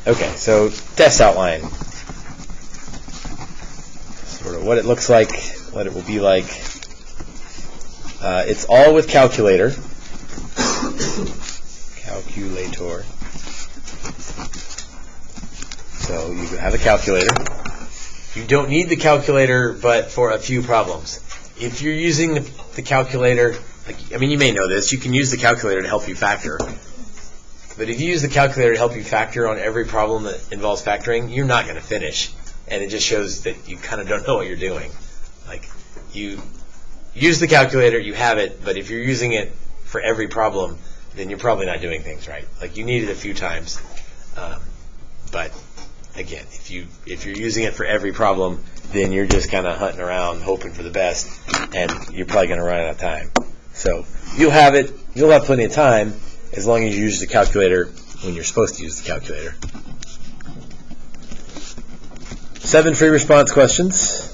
Okay, so test outline. Sort of what it looks like, what it will be like. It's all with calculator. Calculator. So you have a calculator. You don't need the calculator, but for a few problems. If you're using the calculator, you may know this, you can use the calculator to help you factor. But if you use the calculator to help you factor on every problem that involves factoring, you're not going to finish. And it just shows that you kind of don't know what you're doing. Like, you use the calculator, you have it, but if you're using it for every problem, then you're probably not doing things right. Like, you need it a few times. But again, if you're using it for every problem, then you're just kind of hunting around hoping for the best, and you're probably going to run out of time. So you'll have plenty of time as long as you use the calculator when you're supposed to use the calculator. 7 free response questions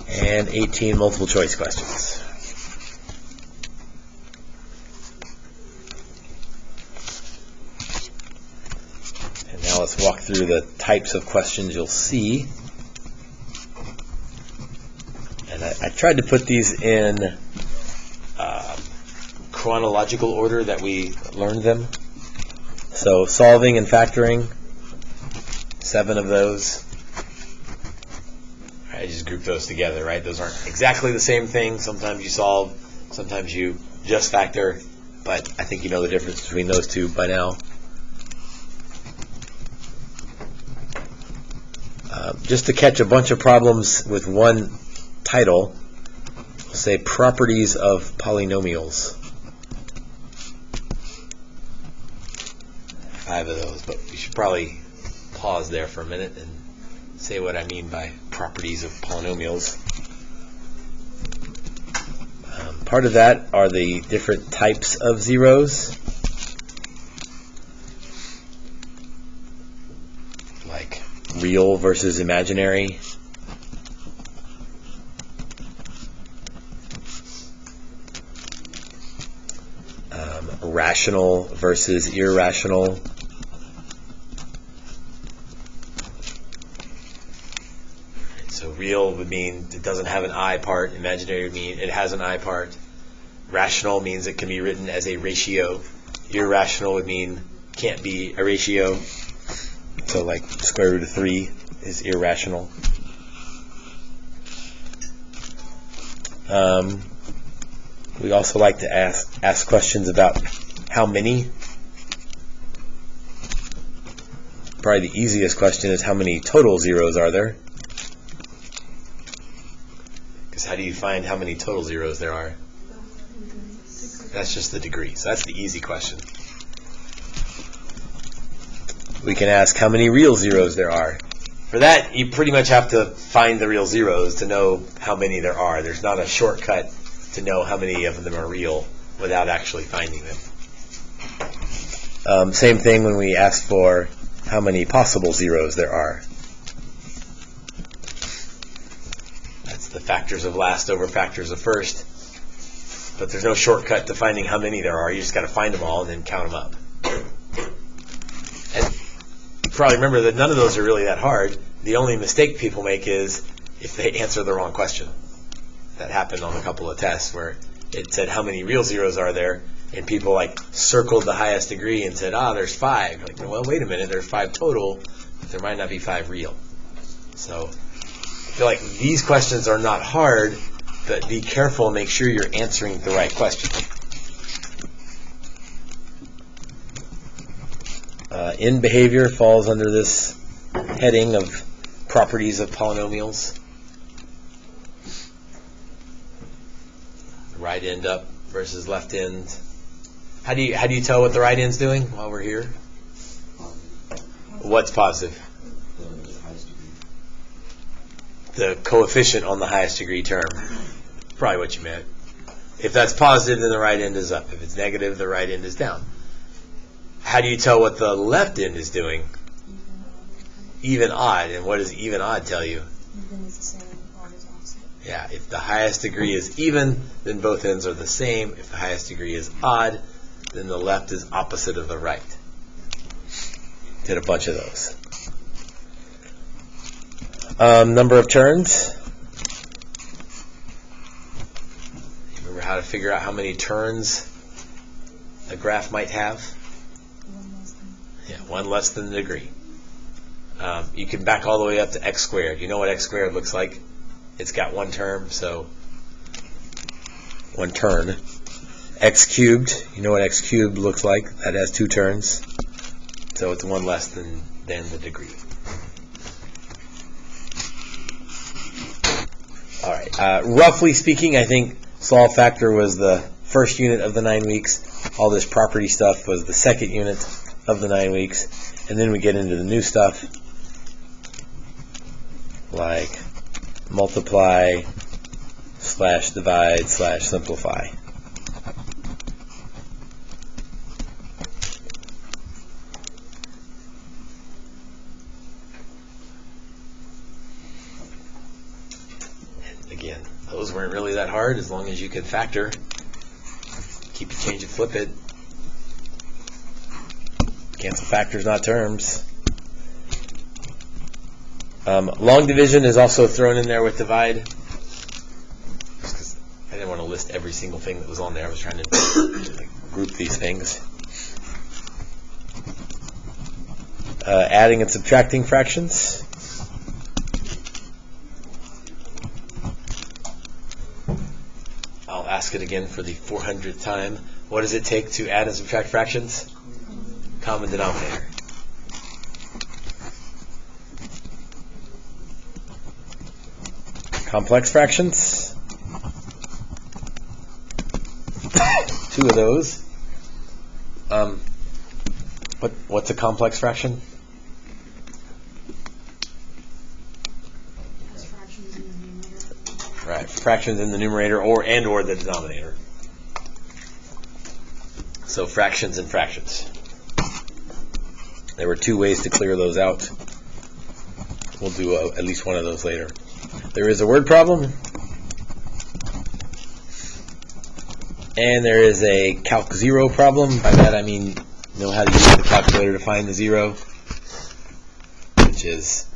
and 18 multiple choice questions. And now let's walk through the types of questions you'll see. And I tried to put these in chronological order that we learned them. So solving and factoring, 7 of those. I just grouped those together, right? Those aren't exactly the same thing. Sometimes you solve, sometimes you just factor, but I think you know the difference between those two by now. Just to catch a bunch of problems with one title, we'll say properties of polynomials. 5 of those, but we should probably pause there for a minute and say what I mean by properties of polynomials. Part of that are the different types of zeros, like real versus imaginary. Rational versus irrational. So real would mean it doesn't have an I part. Imaginary would mean it has an I part. Rational means it can be written as a ratio. Irrational would mean can't be a ratio. So like square root of 3 is irrational. We also like to ask questions about how many. Probably the easiest question is how many total zeros are there? Because how do you find how many total zeros there are? That's just the degree. So that's the easy question. We can ask how many real zeros there are. For that, you pretty much have to find the real zeros to know how many there are. There's not a shortcut to know how many of them are real without actually finding them. Same thing when we ask for how many possible zeros there are. That's the factors of last over factors of first. But there's no shortcut to finding how many there are. You just got to find them all and then count them up. And you probably remember that none of those are really that hard. The only mistake people make is if they answer the wrong question. That happened on a couple of tests where it said how many real zeros are there, and people circled the highest degree and said, there's 5. Like, well, wait a minute, there's 5 total, but there might not be 5 real. So I feel like these questions are not hard, but be careful and make sure you're answering the right question. In behavior falls under this heading of properties of polynomials. Right end up versus left end. How do you tell what the right end's doing while we're here? What's positive? The coefficient on the highest degree term. Probably what you meant. If that's positive, then the right end is up. If it's negative, the right end is down. How do you tell what the left end is doing? Even odd. And what does even odd tell you? Even is the same, odd is opposite. Yeah, if the highest degree is even, then both ends are the same. If the highest degree is odd, then the left is opposite of the right. Did a bunch of those. Number of turns. Remember how to figure out how many turns a graph might have? Yeah, one less than the degree. You can back all the way up to x squared. You know what x squared looks like? It's got one term, so one turn. X cubed, you know what x cubed looks like? That has two turns. So it's one less than the degree. All right. Roughly speaking, I think solve factor was the first unit of the 9 weeks. All this property stuff was the second unit of the 9 weeks. And then we get into the new stuff, like multiply / divide / simplify. Again, those weren't really that hard as long as you could factor. Keep it, change it, flip it. Cancel factors, not terms. Long division is also thrown in there with divide. Just 'cause I didn't want to list every single thing that was on there. I was trying to group these things. Adding and subtracting fractions. I'll ask it again for the 400th time. What does it take to add and subtract fractions? Common denominator. Complex fractions. 2 of those. What's a complex fraction? Fractions in the numerator. Right, fractions in the numerator or the denominator. So fractions and fractions. There were 2 ways to clear those out. We'll do at least one of those later. There is a word problem, and there is a Calc 0 problem. By that I mean know how to use the calculator to find the 0, which is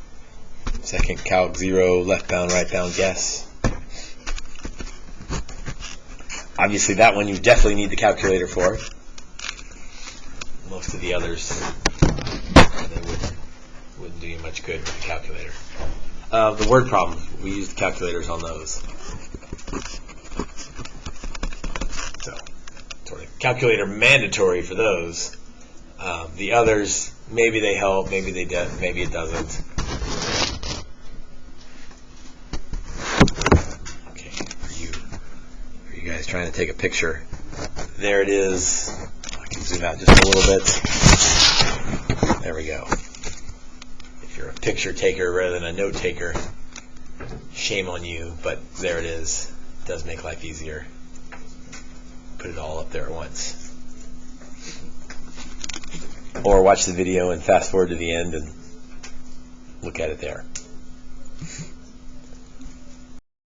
second Calc 0, left bound, right bound guess. Obviously that one you definitely need the calculator for. Most of the others, they wouldn't do you much good with the calculator. The word problems, we used calculators on those. So, sort of calculator mandatory for those. The others, maybe they help, maybe they do, maybe it doesn't. Okay, for you guys trying to take a picture, there it is. I can zoom out just a little bit. There we go. If you're a picture taker rather than a note taker, shame on you, but there it is. It does make life easier. Put it all up there at once. Or watch the video and fast forward to the end and look at it there.